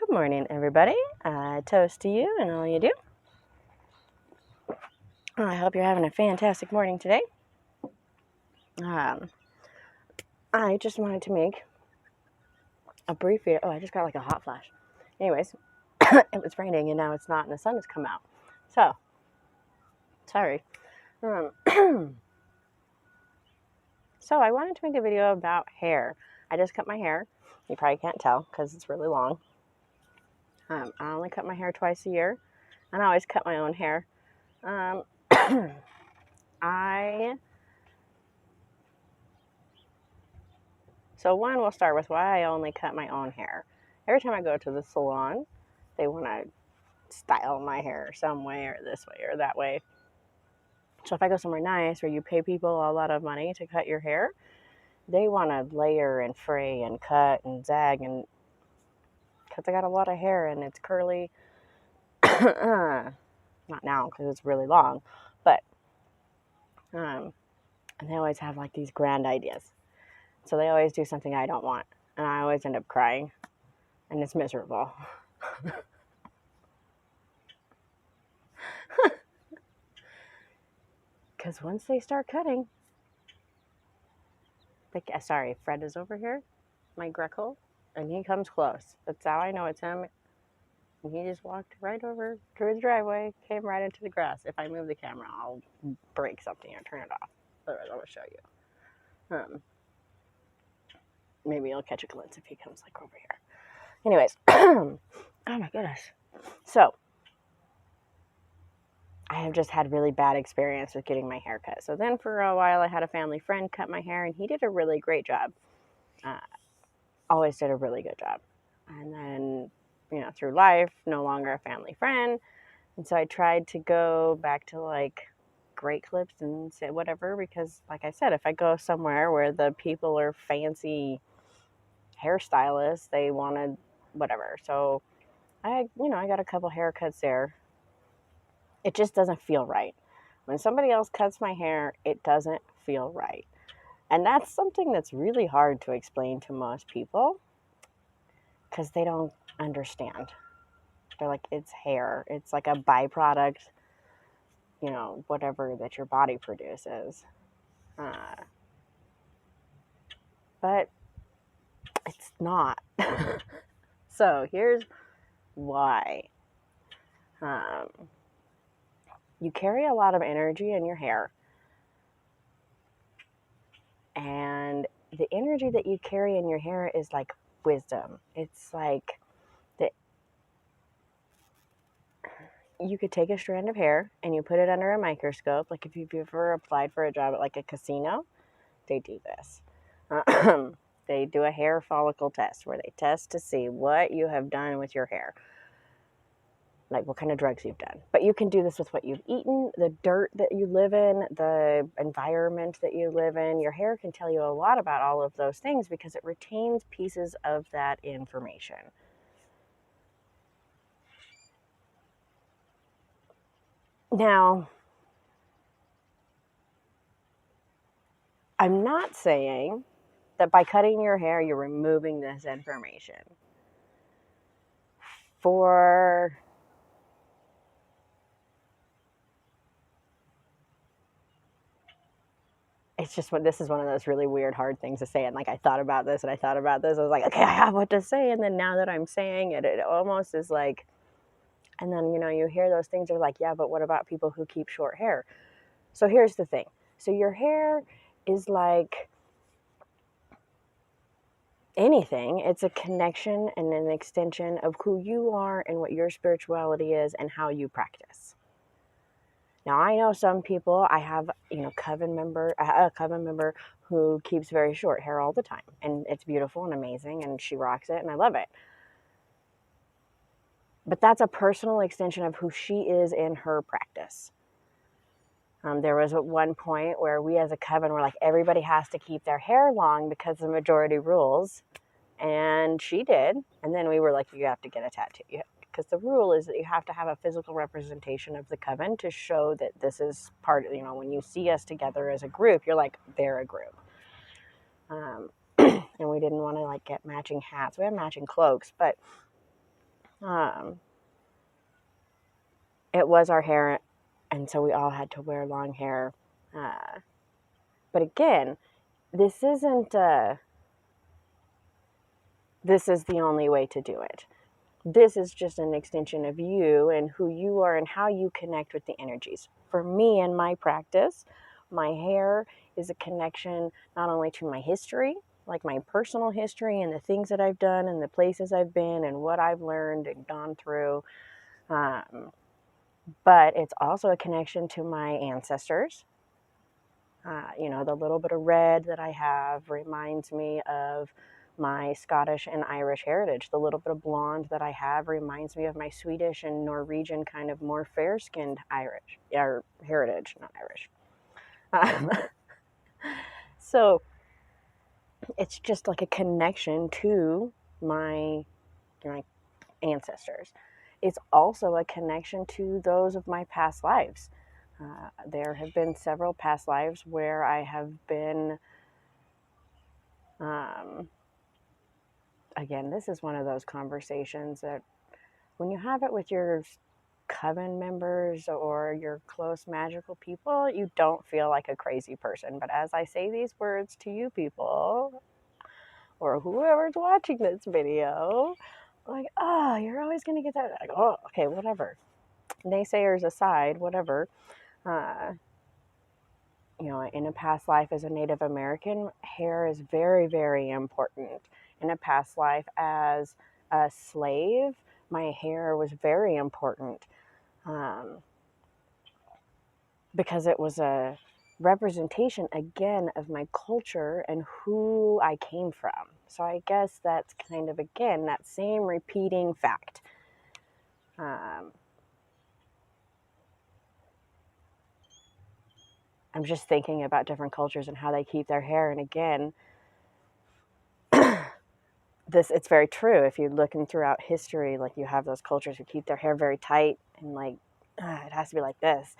Good morning, everybody. Toast to you and all you do. I hope you're having a fantastic morning today. I just wanted to make a brief video. Oh, I just got like a hot flash. Anyways, it was raining and now it's not and the sun has come out. So, sorry. So I wanted to make a video about hair. I just cut my hair. You probably can't tell because it's really long. I only cut my hair twice a year, and I always cut my own hair. So we'll start with why I only cut my own hair. Every time I go to the salon, they want to style my hair some way or this way or that way. So if I go somewhere nice where you pay people a lot of money to cut your hair, they want to layer and fray and cut and zag, and because I got a lot of hair and it's curly. Not now because it's really long, but and they always have like these grand ideas. So they always do something I don't want, and I always end up crying, and it's miserable. Because once they start cutting, sorry, Fred is over here, my Greckle, and he comes close. That's how I know it's him. And he just walked right over to the driveway, came right into the grass. If I move the camera, I'll break something or turn it off. Otherwise, I will show you. Maybe you'll catch a glimpse if he comes like over here. Anyways, oh my goodness. So, I have just had really bad experience with getting my hair cut. So then for a while, I had a family friend cut my hair, and he did a really great job. Always did a really good job. And then, through life, no longer a family friend. And so I tried to go back to like great clips and say whatever, because like I said, if I go somewhere where the people are fancy hairstylists, they wanted whatever. So I got a couple haircuts there. It just doesn't feel right. When somebody else cuts my hair, it doesn't feel right. And that's something that's really hard to explain to most people because they don't understand. They're like, it's hair. It's like a byproduct, whatever that your body produces. But it's not. So here's why. You carry a lot of energy in your hair. And the energy that you carry in your hair is like wisdom. It's like you could take a strand of hair and you put it under a microscope. Like if you've ever applied for a job at like a casino, they do this. They do a hair follicle test where they test to see what you have done with your hair. Like what kind of drugs you've done. But you can do this with what you've eaten, the dirt that you live in, the environment that you live in. Your hair can tell you a lot about all of those things because it retains pieces of that information. Now, I'm not saying that by cutting your hair, you're removing this information. It's just this is one of those really weird, hard things to say. And like, I thought about this and I thought about this. I was like, okay, I have what to say. And then now that I'm saying it, it almost is like, and then, you hear those things are like, yeah, but what about people who keep short hair? So here's the thing. So your hair is like anything. It's a connection and an extension of who you are and what your spirituality is and how you practice. Now, I know some people, I have, a coven member who keeps very short hair all the time. And it's beautiful and amazing, and she rocks it, and I love it. But that's a personal extension of who she is in her practice. There was at one point where we as a coven were like, everybody has to keep their hair long because the majority rules. And she did. And then we were like, you have to get a tattoo. Because the rule is that you have to have a physical representation of the coven to show that this is part of, when you see us together as a group, you're like, they're a group. And we didn't want to like get matching hats. We have matching cloaks, but Um, it was our hair, and so we all had to wear long hair. But again, this isn't, this is the only way to do it. This is just an extension of you and who you are and how you connect with the energies. For me and my practice, my hair is a connection not only to my history, like my personal history and the things that I've done and the places I've been and what I've learned and gone through, but it's also a connection to my ancestors. The little bit of red that I have reminds me of my Scottish and Irish heritage. The little bit of blonde that I have reminds me of my Swedish and Norwegian kind of more fair-skinned Irish, or heritage, not Irish. Um, so it's just like a connection to my ancestors. It's also a connection to those of my past lives. There have been several past lives where I have been, again, this is one of those conversations that when you have it with your coven members or your close magical people, you don't feel like a crazy person. But as I say these words to you people, or whoever's watching this video, like, oh, you're always going to get that. Like, oh, okay, whatever. Naysayers aside, whatever. In a past life as a Native American, hair is very, very important. In a past life as a slave, my hair was very important, because it was a representation, again, of my culture and who I came from. So I guess that's kind of, again, that same repeating fact. I'm just thinking about different cultures and how they keep their hair. And again, it's very true. If you're looking throughout history, like you have those cultures who keep their hair very tight and like, it has to be like this.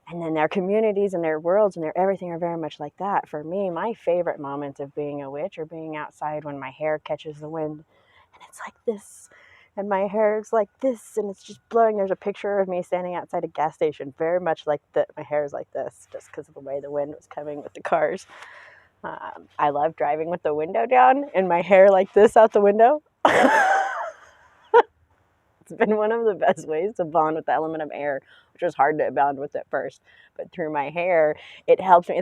And then their communities and their worlds and their everything are very much like that. For me, my favorite moments of being a witch are being outside when my hair catches the wind and it's like this. And my hair is like this and it's just blowing. There's a picture of me standing outside a gas station, very much like that. My hair is like this just because of the way the wind was coming with the cars. I love driving with the window down and my hair like this out the window. It's been one of the best ways to bond with the element of air, which was hard to bond with at first. But through my hair, it helps me.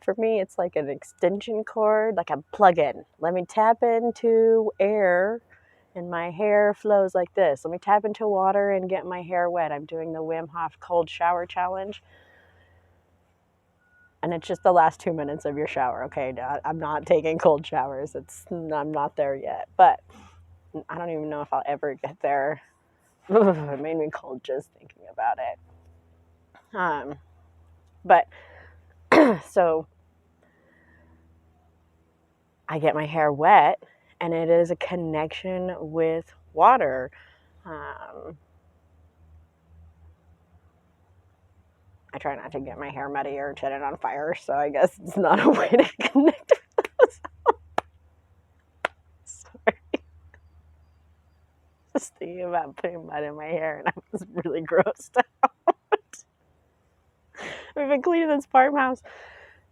For me, it's like an extension cord, like a plug-in. Let me tap into air and my hair flows like this. Let me tap into water and get my hair wet. I'm doing the Wim Hof cold shower challenge. And it's just the last 2 minutes of your shower. Okay, I'm not taking cold showers. I'm not there yet. But I don't even know if I'll ever get there. It made me cold just thinking about it. But so I get my hair wet, and it is a connection with water. I try not to get my hair muddy or set it on fire, so I guess it's not a way to connect with those. Sorry. Just thinking about putting mud in my hair, and I was really grossed out. We've been cleaning this farmhouse.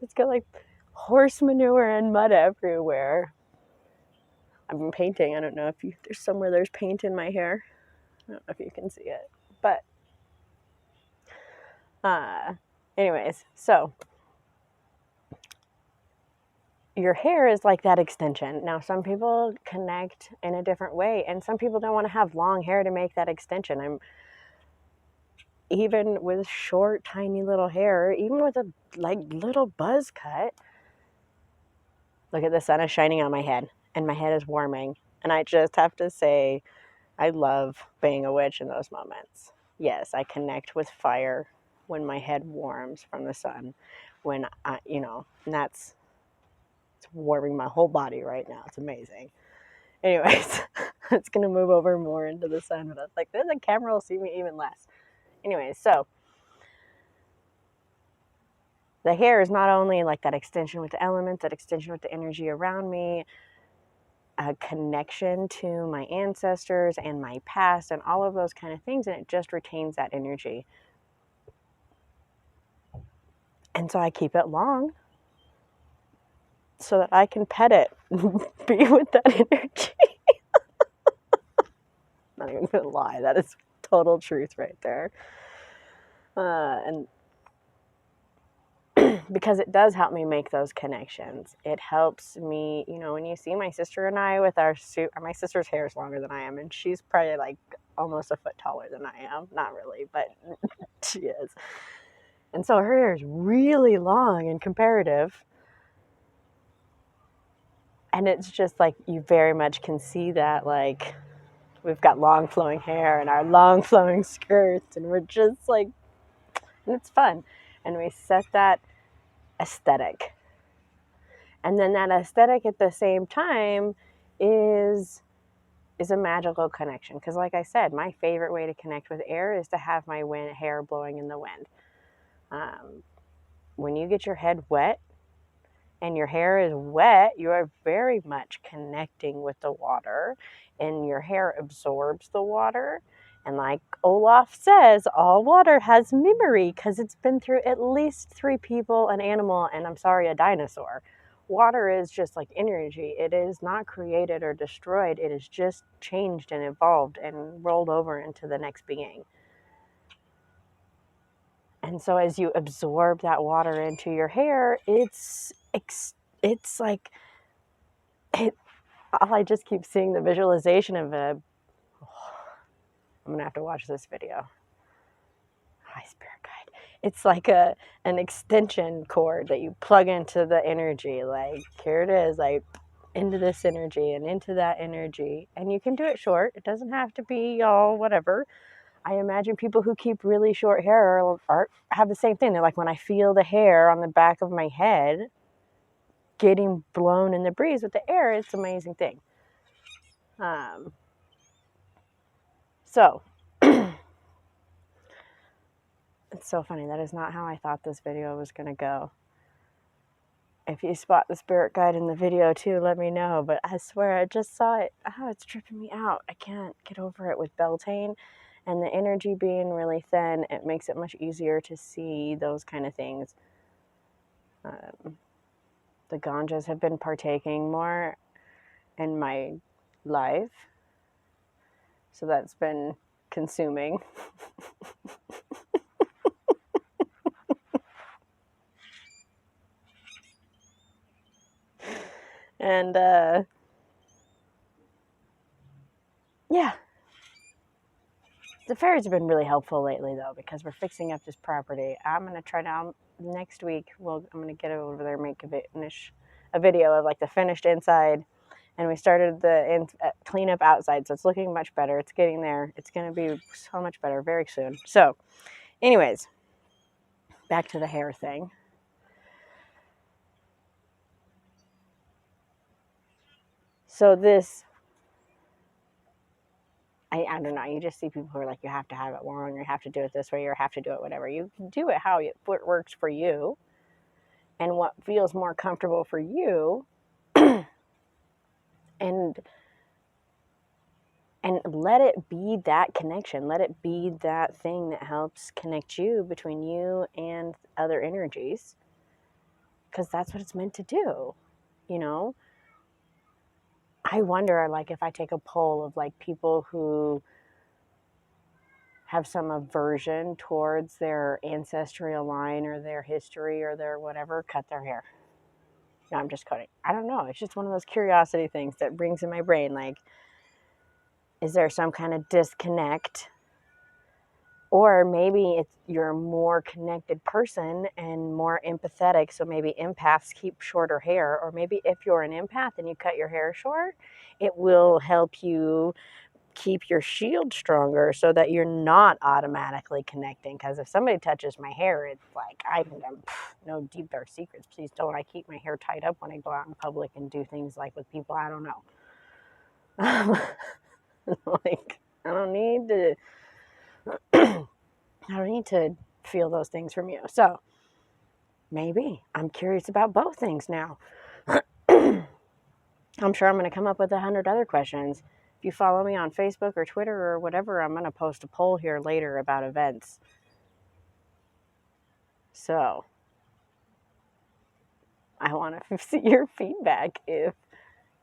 It's got like horse manure and mud everywhere. I've been painting. I don't know if there's paint in my hair. I don't know if you can see it. But anyways, so your hair is like that extension. Now, some people connect in a different way, and some people don't want to have long hair to make that extension. Even with short, tiny little hair, even with a like little buzz cut. Look at the sun is shining on my head, and my head is warming. And I just have to say, I love being a witch in those moments. Yes, I connect with fire when my head warms from the sun. When and it's warming my whole body right now. It's amazing. Anyways, it's going to move over more into the sun, but I was like, then the camera will see me even less. Anyways, so the hair is not only like that extension with the elements, that extension with the energy around me, a connection to my ancestors and my past and all of those kind of things, and it just retains that energy. And so I keep it long so that I can pet it, be with that energy. Not even gonna lie, that is total truth right there. And because it does help me make those connections. It helps me, you know, when you see my sister and I with our suit, my sister's hair is longer than I am, and she's probably like almost a foot taller than I am. Not really, but she is. And so her hair is really long and comparative. And it's just like you very much can see that, like, we've got long flowing hair and our long flowing skirts, and we're just like, and it's fun. And we set that aesthetic. And then that aesthetic at the same time is a magical connection. Because like I said, my favorite way to connect with air is to have my hair blowing in the wind. When you get your head wet and your hair is wet, you are very much connecting with the water, and your hair absorbs the water. And like Olaf says, all water has memory because it's been through at least 3 people, an animal, and I'm sorry, a dinosaur. Water is just like energy. It is not created or destroyed. It is just changed and evolved and rolled over into the next being. And so as you absorb that water into your hair, it's like, I just keep seeing the visualization of I'm going to have to watch this video. Hi, Spirit Guide. It's like an extension cord that you plug into the energy. Like, here it is, like, into this energy and into that energy. And you can do it short. It doesn't have to be all whatever. I imagine people who keep really short hair have the same thing. They're like, when I feel the hair on the back of my head getting blown in the breeze with the air, it's an amazing thing. So it's so funny. That is not how I thought this video was going to go. If you spot the spirit guide in the video too, let me know. But I swear, I just saw it. Oh, it's tripping me out. I can't get over it with Beltane. And the energy being really thin, it makes it much easier to see those kind of things. The Ganjas have been partaking more in my life. So that's been consuming. And yeah. The fairies have been really helpful lately, though, because we're fixing up this property. I'm going to try to, next week, I'm going to get over there and make a video of like the finished inside. And we started the cleanup outside, so it's looking much better. It's getting there. It's going to be so much better very soon. So, anyways, back to the hair thing. So this, I don't know, you just see people who are like, you have to have it long, or you have to do it this way, or have to do it whatever. You can do it how it works for you and what feels more comfortable for you. and let it be that connection. Let it be that thing that helps connect you between you and other energies, because that's what it's meant to do, you know? I wonder, like, if I take a poll of like people who have some aversion towards their ancestral line or their history or their whatever, cut their hair. No, I'm just kidding. I don't know. It's just one of those curiosity things that brings in my brain. Like, is there some kind of disconnect? Or maybe you're a more connected person and more empathetic. So maybe empaths keep shorter hair. Or maybe if you're an empath and you cut your hair short, it will help you keep your shield stronger so that you're not automatically connecting. Because if somebody touches my hair, it's like, I'm no deep dark secrets. Please don't. I keep my hair tied up when I go out in public and do things like with people I don't know. Like, I don't need to feel those things from you. So maybe I'm curious about both things now. I'm sure I'm going to come up with 100 other questions. If you follow me on Facebook or Twitter or whatever, I'm going to post a poll here later about events. So I want to see your feedback if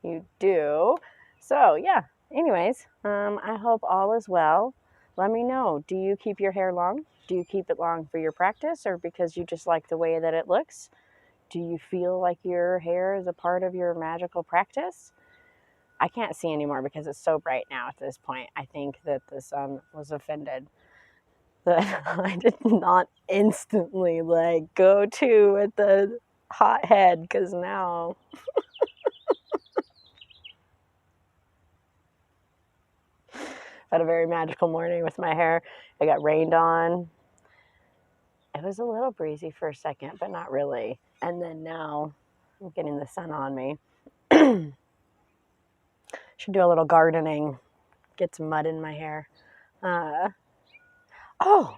you do. So yeah, anyways, I hope all is well. Let me know, do you keep your hair long? Do you keep it long for your practice or because you just like the way that it looks? Do you feel like your hair is a part of your magical practice? I can't see anymore because it's so bright now at this point. I think that the sun was offended that I did not instantly like go to at the hot head because now I had a very magical morning with my hair. I got rained on. It was a little breezy for a second, but not really. And then now I'm getting the sun on me. Should do a little gardening, get some mud in my hair. Oh,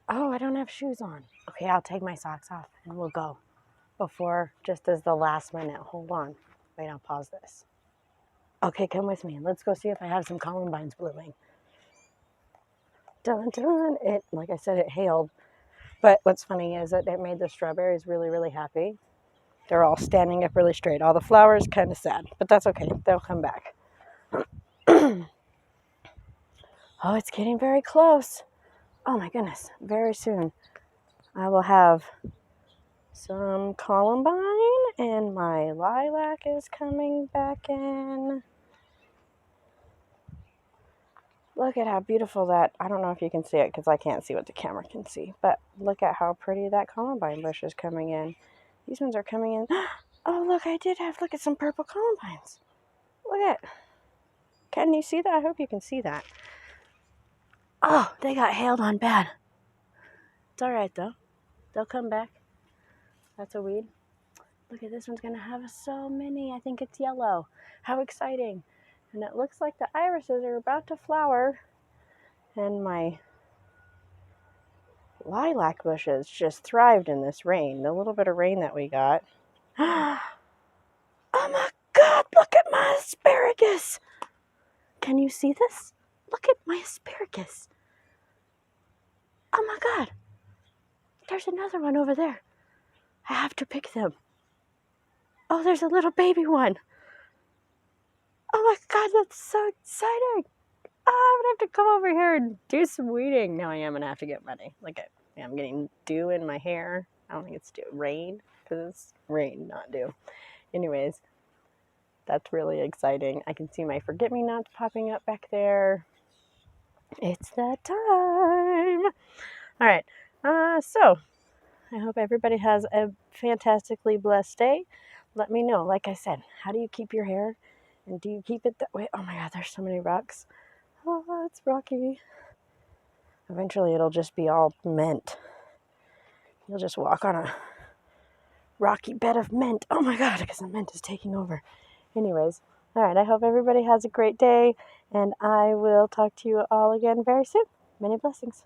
I don't have shoes on. Okay, I'll take my socks off and we'll go. Before, just as the last minute, hold on. Wait, I'll pause this. Okay, come with me. Let's go see if I have some columbines blooming. Dun dun. It, like I said, it hailed. But what's funny is that it made the strawberries really, really happy. They're all standing up really straight. All the flowers, kind of sad, but that's okay. They'll come back. Oh, it's getting very close. Oh my goodness, very soon I will have some columbine and my lilac is coming back in. Look at how beautiful that, I don't know if you can see it because I can't see what the camera can see, but look at how pretty that columbine bush is coming in. These ones are coming in. Oh, look, look at some purple columbines. Look at, can you see that? I hope you can see that. Oh, they got hailed on bad. It's all right though. They'll come back. That's a weed. Look at this one's gonna have so many. I think it's yellow. How exciting. And it looks like the irises are about to flower. And my lilac bushes just thrived in this rain. The little bit of rain that we got. Oh my God, look at my asparagus. Can you see this? Look at my asparagus. Oh my God. There's another one over there. I have to pick them. Oh, there's a little baby one. Oh my God, that's so exciting. Oh, I'm going to have to come over here and do some weeding. Now I am going to have to get ready. Look at, I'm getting dew in my hair. I don't think it's dew. Rain, because it's rain, not dew. Anyways, that's really exciting. I can see my forget-me-nots popping up back there. It's that time. All right. So I hope everybody has a fantastically blessed day. Let me know. Like I said, how do you keep your hair? And do you keep it that way? Oh my God, there's so many rocks. Oh, it's rocky. Eventually it'll just be all mint. You'll just walk on a rocky bed of mint. Oh my God, because the mint is taking over. Anyways, all right, I hope everybody has a great day, and I will talk to you all again very soon. Many blessings.